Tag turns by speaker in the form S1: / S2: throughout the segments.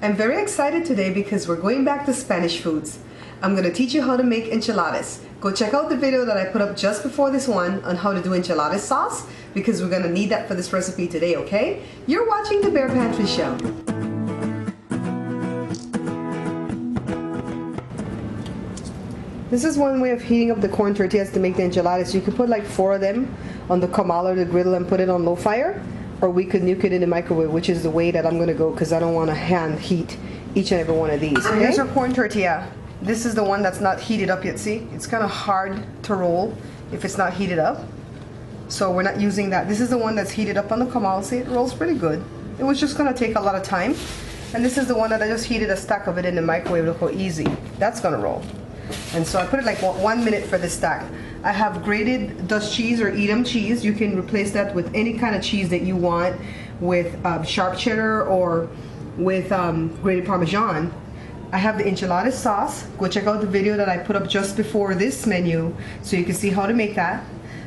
S1: I'm very excited today because we're going back to Spanish foods. I'm going to teach you how to make enchiladas. Go check out the video that I put up just before this one on how to do enchilada sauce because we're going to need that for this recipe today, okay? You're watching the Bear Pantry Show. This is one way of heating up the corn tortillas to make the enchiladas. You could put like 4 of them on the comal or the griddle and put it on low fire, or we could nuke it in the microwave, which is the way that I'm going to go because I don't want to hand heat each and every one of these. Okay? Here's our corn tortilla. This is the one that's not heated up yet. See, it's kind of hard to roll if it's not heated up, so we're not using that. This is the one that's heated up on the comal. See, it rolls pretty good. It was just going to take a lot of time. And this is the one that I just heated a stack of it in the microwave. Look how easy that's going to roll. And so I put it like 1 minute for this stack. I have grated Dutch cheese or Edam cheese. You can replace that with any kind of cheese that you want, with sharp cheddar or with grated Parmesan. I have the enchilada sauce. Go check out the video that I put up just before this menu so you can see how to make that.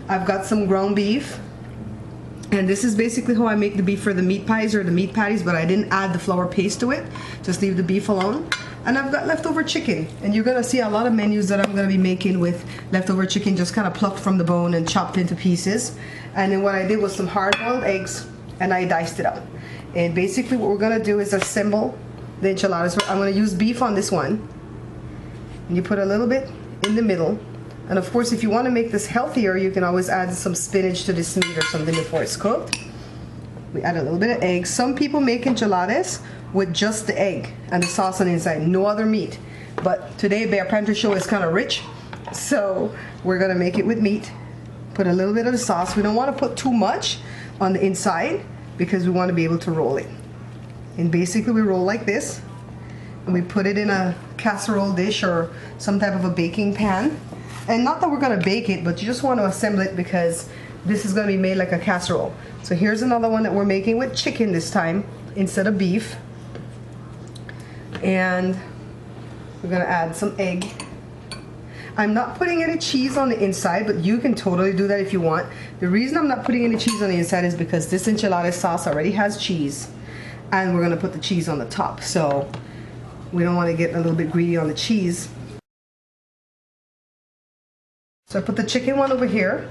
S1: I've got some ground beef. And this is basically how I make the beef for the meat pies or the meat patties, but I didn't add the flour paste to it. Just leave the beef alone. And I've got leftover chicken. And you're gonna see a lot of menus that I'm gonna be making with leftover chicken just kind of plucked from the bone and chopped into pieces. And then what I did was some hard-boiled eggs and I diced it up. And basically what we're gonna do is assemble the enchiladas. I'm gonna use beef on this one. And you put a little bit in the middle. And of course, if you want to make this healthier, you can always add some spinach to this meat or something before it's cooked. We add a little bit of egg. Some people make enchiladas with just the egg and the sauce on the inside, no other meat. But today, Bear Pantry Show is kind of rich, so we're gonna make it with meat. Put a little bit of the sauce. We don't want to put too much on the inside because we want to be able to roll it. And basically, we roll like this, and we put it in a casserole dish or some type of a baking pan. And not that we're going to bake it, but you just want to assemble it because this is going to be made like a casserole. So here's another one that we're making with chicken this time instead of beef. And we're going to add some egg. I'm not putting any cheese on the inside, but you can totally do that if you want. The reason I'm not putting any cheese on the inside is because this enchilada sauce already has cheese. And we're going to put the cheese on the top. So we don't want to get a little bit greedy on the cheese. So I put the chicken one over here.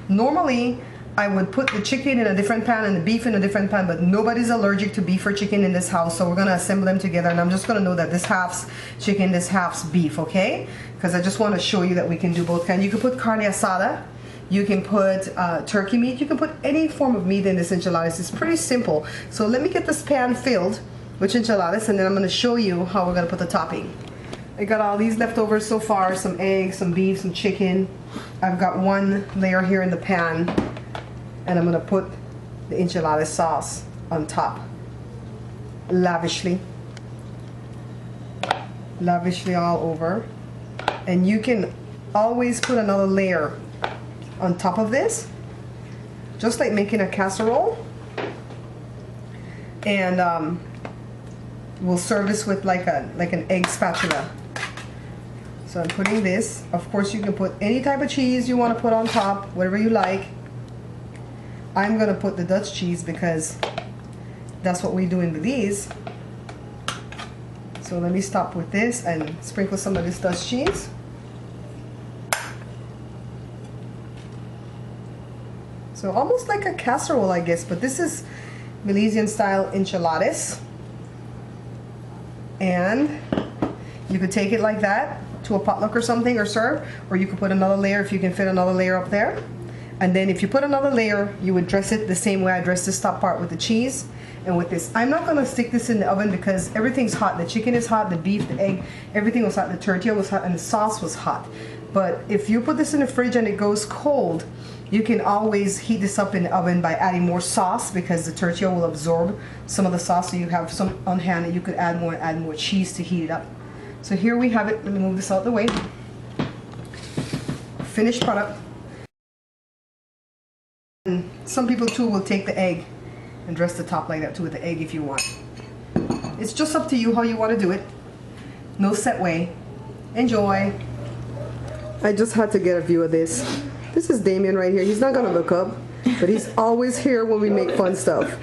S1: Normally, I would put the chicken in a different pan and the beef in a different pan, but nobody's allergic to beef or chicken in this house, so we're gonna assemble them together, and I'm just gonna know that this half's chicken, this half's beef, okay? Because I just want to show you that we can do both kinds. You can put carne asada, you can put turkey meat, you can put any form of meat in this enchiladas. It's pretty simple. So let me get this pan filled with enchiladas, and then I'm gonna show you how we're gonna put the topping. I got all these leftovers so far, some eggs, some beef, some chicken. I've got one layer here in the pan, and I'm gonna put the enchilada sauce on top, lavishly all over. And you can always put another layer on top of this, just like making a casserole. And we'll serve this with like an egg spatula. So I'm putting this. Of course, you can put any type of cheese you want to put on top, whatever you like. I'm going to put the Dutch cheese because that's what we do in Belize. So let me stop with this and sprinkle some of this Dutch cheese. So almost like a casserole, I guess, but this is Belizean style enchiladas. And you could take it like that to a potluck or something or serve, or you could put another layer if you can fit another layer up there. And then if you put another layer, you would dress it the same way I dressed this top part with the cheese and with this. I'm not going to stick this in the oven because everything's hot. The chicken is hot, the beef, the egg, everything was hot, the tortilla was hot, and the sauce was hot. But if you put this in the fridge and it goes cold, you can always heat this up in the oven by adding more sauce because the tortilla will absorb some of the sauce, so you have some on hand and you could add more cheese to heat it up. So here we have it. Let me move this out of the way. Finished product. And some people too will take the egg and dress the top like that too with the egg if you want. It's just up to you how you want to do it. No set way. Enjoy. I just had to get a view of this. This is Damien right here. He's not gonna look up, but he's always here when we make fun stuff.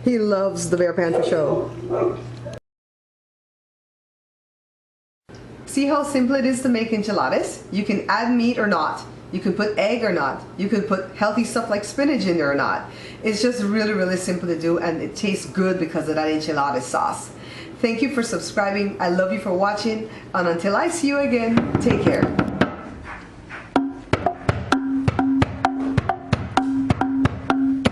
S1: He loves the Bear Pantry Show. see how simple it is to make enchiladas? You can add meat or not. You can put egg or not. You can put healthy stuff like spinach in there or not. It's just really, really simple to do, and it tastes good because of that enchilada sauce. Thank you for subscribing. I love you for watching, and until I see you again, take care.